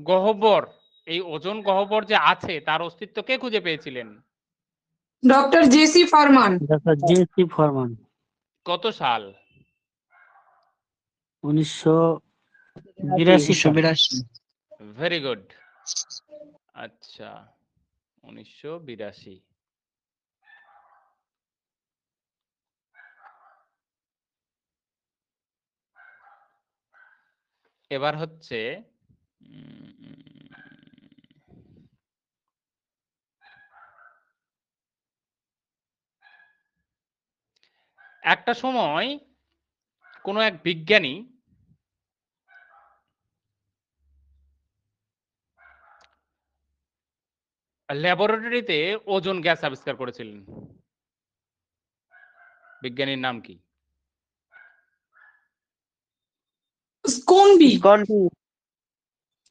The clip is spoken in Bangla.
গহ্বর, এই ওজোন গহ্বর যে আছে তার অস্তিত্ব কে খুঁজে পেয়েছিলেন? Doctor JC Farman. Doctor JC. Farman. কত সাল? 1982 সাল। 1982। Very good. আচ্ছা, 1982। এবার হচ্ছে একটা সময় কোনো এক বিজ্ঞানী ল্যাবরেটরিতে ওজোন গ্যাস আবিষ্কার করেছিলেন। বিজ্ঞানীর নাম কি? স্কোনবি। স্কনবি।